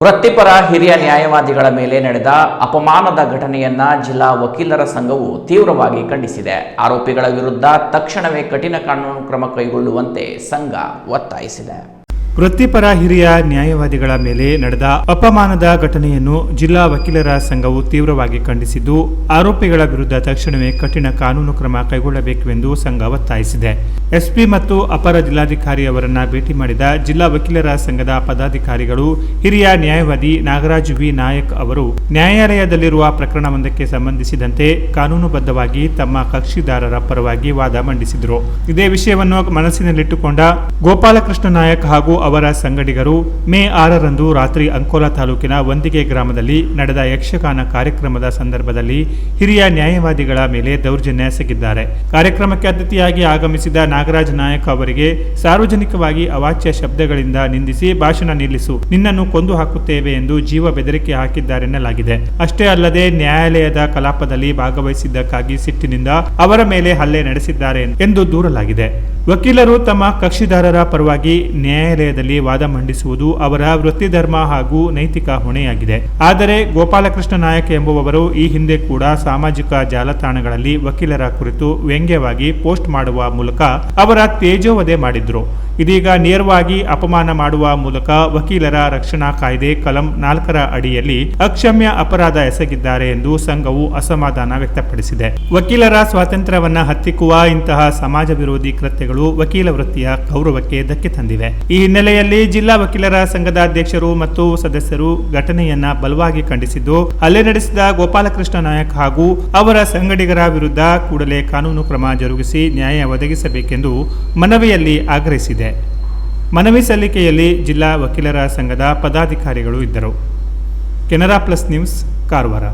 ವೃತ್ತಿಪರ ಹಿರಿಯ ನ್ಯಾಯವಾದಿಗಳ ಮೇಲೆ ನಡೆದ ಅಪಮಾನದ ಘಟನೆಯನ್ನ ಜಿಲ್ಲಾ ವಕೀಲರ ಸಂಘವು ತೀವ್ರವಾಗಿ ಖಂಡಿಸಿದೆ. ಆರೋಪಿಗಳ ವಿರುದ್ಧ ತಕ್ಷಣವೇ ಕಠಿಣ ಕಾನೂನು ಕ್ರಮ ಕೈಗೊಳ್ಳುವಂತೆ ಸಂಘ ಒತ್ತಾಯಿಸಿದೆ. ವೃತ್ತಿಪರ ಹಿರಿಯ ನ್ಯಾಯವಾದಿಗಳ ಮೇಲೆ ನಡೆದ ಅಪಮಾನದ ಘಟನೆಯನ್ನು ಜಿಲ್ಲಾ ವಕೀಲರ ಸಂಘವು ತೀವ್ರವಾಗಿ ಖಂಡಿಸಿದ್ದು, ಆರೋಪಿಗಳ ವಿರುದ್ಧ ತಕ್ಷಣವೇ ಕಠಿಣ ಕಾನೂನು ಕ್ರಮ ಕೈಗೊಳ್ಳಬೇಕೆಂದು ಸಂಘ ಒತ್ತಾಯಿಸಿದೆ. ಎಸ್ಪಿ ಮತ್ತು ಅಪರ ಜಿಲ್ಲಾಧಿಕಾರಿ ಅವರನ್ನ ಭೇಟಿ ಮಾಡಿದ ಜಿಲ್ಲಾ ವಕೀಲರ ಸಂಘದ ಪದಾಧಿಕಾರಿಗಳು ಹಿರಿಯ ನ್ಯಾಯವಾದಿ ನಾಗರಾಜ್ ವಿ ನಾಯಕ್ ಅವರು ನ್ಯಾಯಾಲಯದಲ್ಲಿರುವ ಪ್ರಕರಣವೊಂದಕ್ಕೆ ಸಂಬಂಧಿಸಿದಂತೆ ಕಾನೂನುಬದ್ಧವಾಗಿ ತಮ್ಮ ಕಕ್ಷಿದಾರರ ಪರವಾಗಿ ವಾದ ಮಂಡಿಸಿದರು. ಇದೇ ವಿಷಯವನ್ನು ಮನಸ್ಸಿನಲ್ಲಿಟ್ಟುಕೊಂಡ ಗೋಪಾಲಕೃಷ್ಣ ನಾಯಕ್ ಹಾಗೂ ಅವರ ಸಂಗಡಿಗರು ಮೇ 6ರಂದು ರಾತ್ರಿ ಅಂಕೋಲಾ ತಾಲೂಕಿನ ವಂದಿಗೆ ಗ್ರಾಮದಲ್ಲಿ ನಡೆದ ಯಕ್ಷಗಾನ ಕಾರ್ಯಕ್ರಮದ ಸಂದರ್ಭದಲ್ಲಿ ಹಿರಿಯ ನ್ಯಾಯವಾದಿಗಳ ಮೇಲೆ ದೌರ್ಜನ್ಯ ಎಸಗಿದ್ದಾರೆ. ಕಾರ್ಯಕ್ರಮಕ್ಕೆ ಅತಿಥಿಯಾಗಿ ಆಗಮಿಸಿದ ನಾಗರಾಜ್ ನಾಯಕ್ ಅವರಿಗೆ ಸಾರ್ವಜನಿಕವಾಗಿ ಅವಾಚ್ಯ ಶಬ್ದಗಳಿಂದ ನಿಂದಿಸಿ ಭಾಷಣ ನಿಲ್ಲಿಸು, ನಿನ್ನನ್ನು ಕೊಂದು ಹಾಕುತ್ತೇವೆ ಎಂದು ಜೀವ ಬೆದರಿಕೆ ಹಾಕಿದ್ದಾರೆನ್ನಲಾಗಿದೆ. ಅಷ್ಟೇ ಅಲ್ಲದೆ ನ್ಯಾಯಾಲಯದ ಕಲಾಪದಲ್ಲಿ ಭಾಗವಹಿಸಿದ್ದಕ್ಕಾಗಿ ಸಿಟ್ಟಿನಿಂದ ಅವರ ಮೇಲೆ ಹಲ್ಲೆ ನಡೆಸಿದ್ದಾರೆ ಎಂದು ದೂರಲಾಗಿದೆ. ವಕೀಲರು ತಮ್ಮ ಕಕ್ಷಿದಾರರ ಪರವಾಗಿ ನ್ಯಾಯಾಲಯದಲ್ಲಿ ವಾದ ಮಂಡಿಸುವುದು ಅವರ ವೃತ್ತಿಧರ್ಮ ಹಾಗೂ ನೈತಿಕ ಹೊಣೆಯಾಗಿದೆ. ಆದರೆ ಗೋಪಾಲಕೃಷ್ಣ ನಾಯಕ್ ಎಂಬುವವರು ಈ ಹಿಂದೆ ಕೂಡ ಸಾಮಾಜಿಕ ಜಾಲತಾಣಗಳಲ್ಲಿ ವಕೀಲರ ಕುರಿತು ವ್ಯಂಗ್ಯವಾಗಿ ಪೋಸ್ಟ್ ಮಾಡುವ ಮೂಲಕ ಅವರ ತೇಜೋವಧೆ ಮಾಡಿದ್ರು. ಇದೀಗ ನೇರವಾಗಿ ಅಪಮಾನ ಮಾಡುವ ಮೂಲಕ ವಕೀಲರ ರಕ್ಷಣಾ ಕಾಯ್ದೆ ಕಲಂ 4ರ ಅಡಿಯಲ್ಲಿ ಅಕ್ಷಮ್ಯ ಅಪರಾಧ ಎಸಗಿದ್ದಾರೆ ಎಂದು ಸಂಘವು ಅಸಮಾಧಾನ ವ್ಯಕ್ತಪಡಿಸಿದೆ. ವಕೀಲರ ಸ್ವಾತಂತ್ರ್ಯವನ್ನ ಹತ್ತಿಕ್ಕುವ ಇಂತಹ ಸಮಾಜ ವಿರೋಧಿ ಕೃತ್ಯಗಳು ವಕೀಲ ವೃತ್ತಿಯ ಗೌರವಕ್ಕೆ ಧಕ್ಕೆ ತಂದಿವೆ. ಈ ಹಿನ್ನೆಲೆಯಲ್ಲಿ ಜಿಲ್ಲಾ ವಕೀಲರ ಸಂಘದ ಅಧ್ಯಕ್ಷರು ಮತ್ತು ಸದಸ್ಯರು ಘಟನೆಯನ್ನ ಬಲವಾಗಿ ಖಂಡಿಸಿದ್ದು, ಹಲ್ಲೆ ನಡೆಸಿದ ಗೋಪಾಲಕೃಷ್ಣ ನಾಯಕ್ ಹಾಗೂ ಅವರ ಸಂಗಡಿಗರ ವಿರುದ್ಧ ಕೂಡಲೇ ಕಾನೂನು ಕ್ರಮ ಜರುಗಿಸಿ ನ್ಯಾಯ ಒದಗಿಸಬೇಕೆಂದು ಮನವಿಯಲ್ಲಿ ಆಗ್ರಹಿಸಿದೆ. ಮನವಿ ಸಲ್ಲಿಕೆಯಲ್ಲಿ ಜಿಲ್ಲಾ ವಕೀಲರ ಸಂಘದ ಪದಾಧಿಕಾರಿಗಳು ಇದ್ದರು. Canara plus news, Karwar.